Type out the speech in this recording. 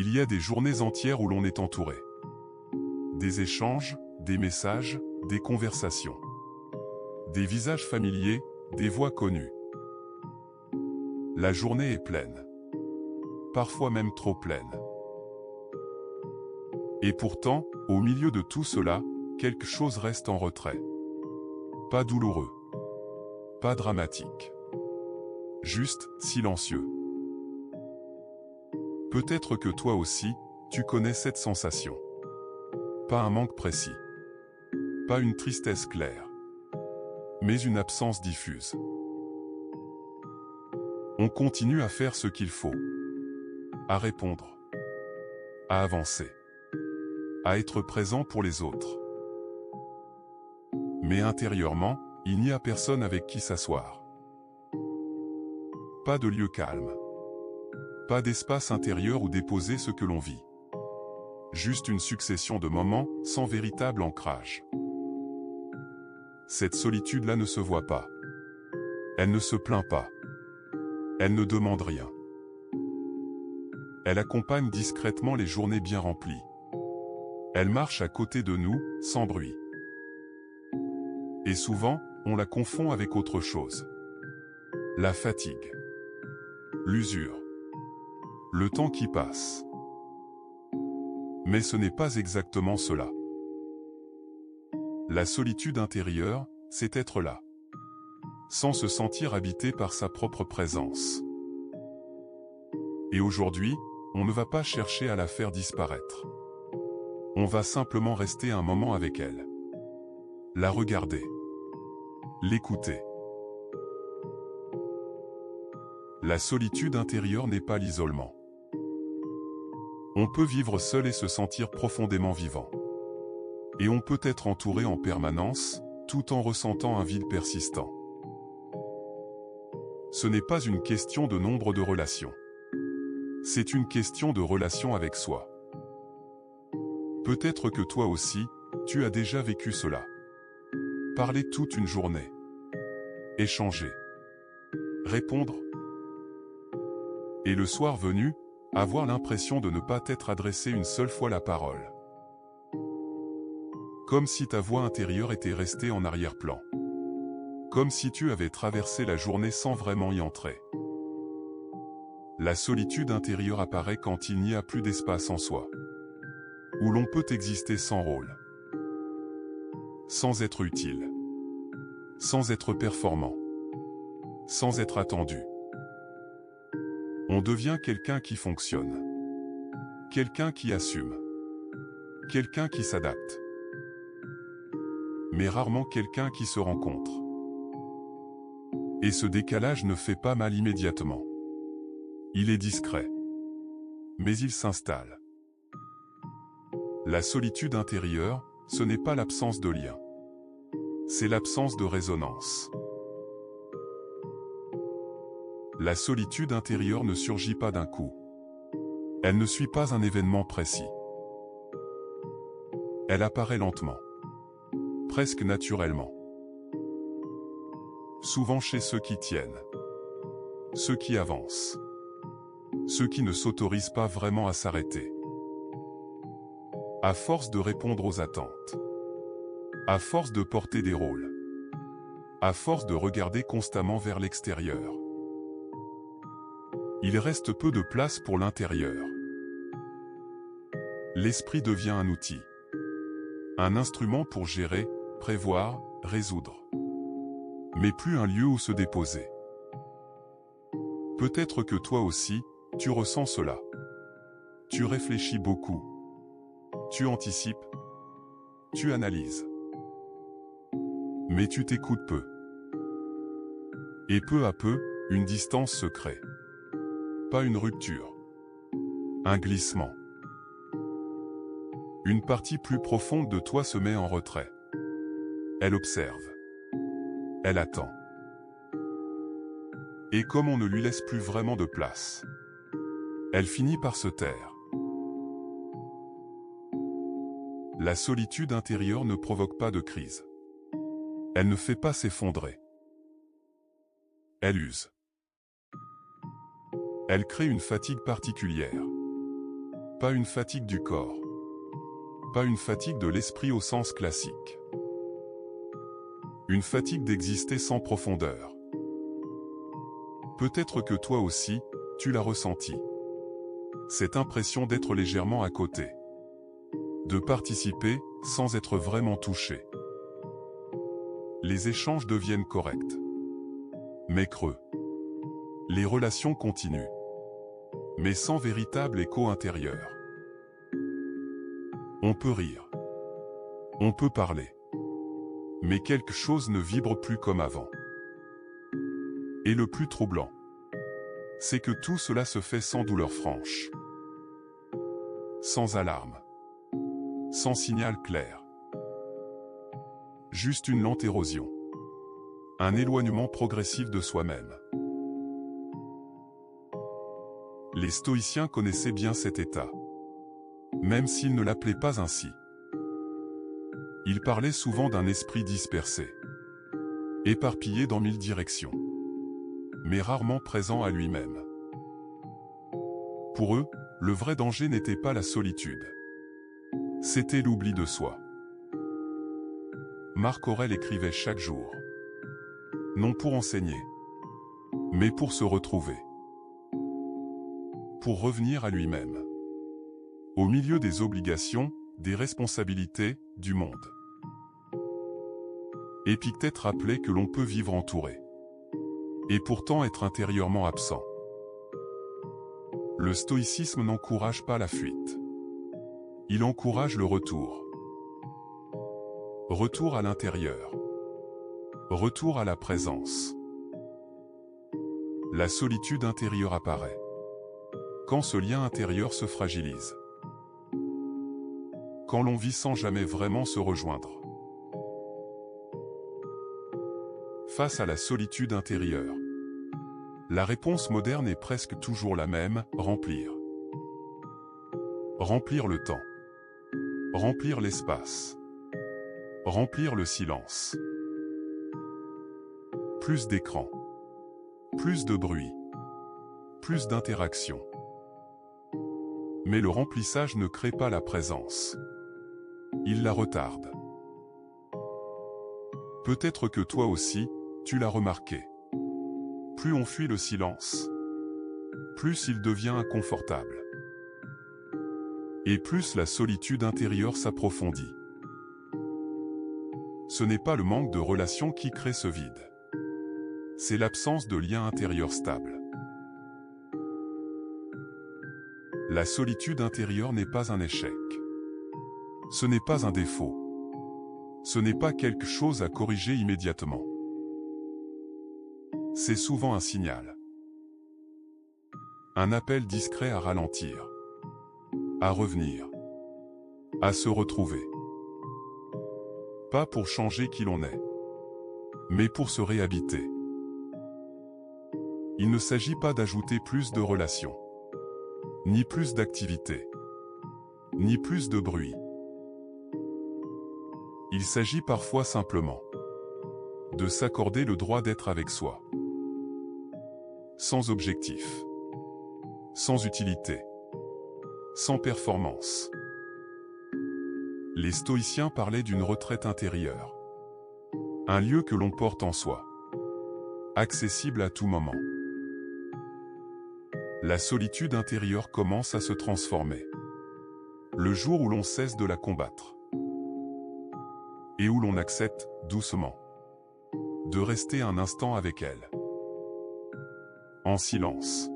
Il y a des journées entières où l'on est entouré. Des échanges, des messages, des conversations. Des visages familiers, des voix connues. La journée est pleine. Parfois même trop pleine. Et pourtant, au milieu de tout cela, quelque chose reste en retrait. Pas douloureux. Pas dramatique. Juste silencieux. Peut-être que toi aussi, tu connais cette sensation. Pas un manque précis. Pas une tristesse claire. Mais une absence diffuse. On continue à faire ce qu'il faut. À répondre. À avancer. À être présent pour les autres. Mais intérieurement, il n'y a personne avec qui s'asseoir. Pas de lieu calme. Pas d'espace intérieur où déposer ce que l'on vit. Juste une succession de moments sans véritable ancrage. Cette solitude-là ne se voit pas. Elle ne se plaint pas. Elle ne demande rien. Elle accompagne discrètement les journées bien remplies. Elle marche à côté de nous, sans bruit. Et souvent, on la confond avec autre chose. La fatigue. L'usure. Le temps qui passe. Mais ce n'est pas exactement cela. La solitude intérieure, c'est être là. Sans se sentir habité par sa propre présence. Et aujourd'hui, on ne va pas chercher à la faire disparaître. On va simplement rester un moment avec elle. La regarder. L'écouter. La solitude intérieure n'est pas l'isolement. On peut vivre seul et se sentir profondément vivant. Et on peut être entouré en permanence, tout en ressentant un vide persistant. Ce n'est pas une question de nombre de relations. C'est une question de relation avec soi. Peut-être que toi aussi, tu as déjà vécu cela. Parler toute une journée. Échanger. Répondre. Et le soir venu, avoir l'impression de ne pas t'être adressé une seule fois la parole. Comme si ta voix intérieure était restée en arrière-plan. Comme si tu avais traversé la journée sans vraiment y entrer. La solitude intérieure apparaît quand il n'y a plus d'espace en soi. Où l'on peut exister sans rôle. Sans être utile. Sans être performant. Sans être attendu. On devient quelqu'un qui fonctionne. Quelqu'un qui assume. Quelqu'un qui s'adapte. Mais rarement quelqu'un qui se rencontre. Et ce décalage ne fait pas mal immédiatement. Il est discret. Mais il s'installe. La solitude intérieure, ce n'est pas l'absence de lien. C'est l'absence de résonance. La solitude intérieure ne surgit pas d'un coup. Elle ne suit pas un événement précis. Elle apparaît lentement. Presque naturellement. Souvent chez ceux qui tiennent. Ceux qui avancent. Ceux qui ne s'autorisent pas vraiment à s'arrêter. À force de répondre aux attentes. À force de porter des rôles. À force de regarder constamment vers l'extérieur. Il reste peu de place pour l'intérieur. L'esprit devient un outil. Un instrument pour gérer, prévoir, résoudre. Mais plus un lieu où se déposer. Peut-être que toi aussi, tu ressens cela. Tu réfléchis beaucoup. Tu anticipes. Tu analyses. Mais tu t'écoutes peu. Et peu à peu, une distance se crée. Pas une rupture. Un glissement. Une partie plus profonde de toi se met en retrait. Elle observe. Elle attend. Et comme on ne lui laisse plus vraiment de place, elle finit par se taire. La solitude intérieure ne provoque pas de crise. Elle ne fait pas s'effondrer. Elle use. Elle crée une fatigue particulière. Pas une fatigue du corps. Pas une fatigue de l'esprit au sens classique. Une fatigue d'exister sans profondeur. Peut-être que toi aussi, tu l'as ressenti. Cette impression d'être légèrement à côté. De participer, sans être vraiment touché. Les échanges deviennent corrects. Mais creux. Les relations continuent. Mais sans véritable écho intérieur. On peut rire. On peut parler. Mais quelque chose ne vibre plus comme avant. Et le plus troublant, c'est que tout cela se fait sans douleur franche. Sans alarme. Sans signal clair. Juste une lente érosion. Un éloignement progressif de soi-même. Les stoïciens connaissaient bien cet état. Même s'ils ne l'appelaient pas ainsi. Ils parlaient souvent d'un esprit dispersé. Éparpillé dans 1000 directions. Mais rarement présent à lui-même. Pour eux, le vrai danger n'était pas la solitude. C'était l'oubli de soi. Marc Aurèle écrivait chaque jour. Non pour enseigner, mais pour se retrouver. Pour revenir à lui-même. Au milieu des obligations, des responsabilités, du monde. Épictète rappelait que l'on peut vivre entouré. Et pourtant être intérieurement absent. Le stoïcisme n'encourage pas la fuite. Il encourage le retour. Retour à l'intérieur. Retour à la présence. La solitude intérieure apparaît. Quand ce lien intérieur se fragilise. Quand l'on vit sans jamais vraiment se rejoindre. Face à la solitude intérieure. La réponse moderne est presque toujours la même, remplir. Remplir le temps. Remplir l'espace. Remplir le silence. Plus d'écran. Plus de bruit. Plus d'interaction. Mais le remplissage ne crée pas la présence. Il la retarde. Peut-être que toi aussi, tu l'as remarqué. Plus on fuit le silence, plus il devient inconfortable. Et plus la solitude intérieure s'approfondit. Ce n'est pas le manque de relations qui crée ce vide. C'est l'absence de lien intérieur stable. La solitude intérieure n'est pas un échec. Ce n'est pas un défaut. Ce n'est pas quelque chose à corriger immédiatement. C'est souvent un signal. Un appel discret à ralentir. À revenir. À se retrouver. Pas pour changer qui l'on est, mais pour se réhabiter. Il ne s'agit pas d'ajouter plus de relations, ni plus d'activités, ni plus de bruit. Il s'agit parfois simplement de s'accorder le droit d'être avec soi. Sans objectif, sans utilité, sans performance. Les stoïciens parlaient d'une retraite intérieure. Un lieu que l'on porte en soi. Accessible à tout moment. La solitude intérieure commence à se transformer. Le jour où l'on cesse de la combattre. Et où l'on accepte, doucement, de rester un instant avec elle. En silence.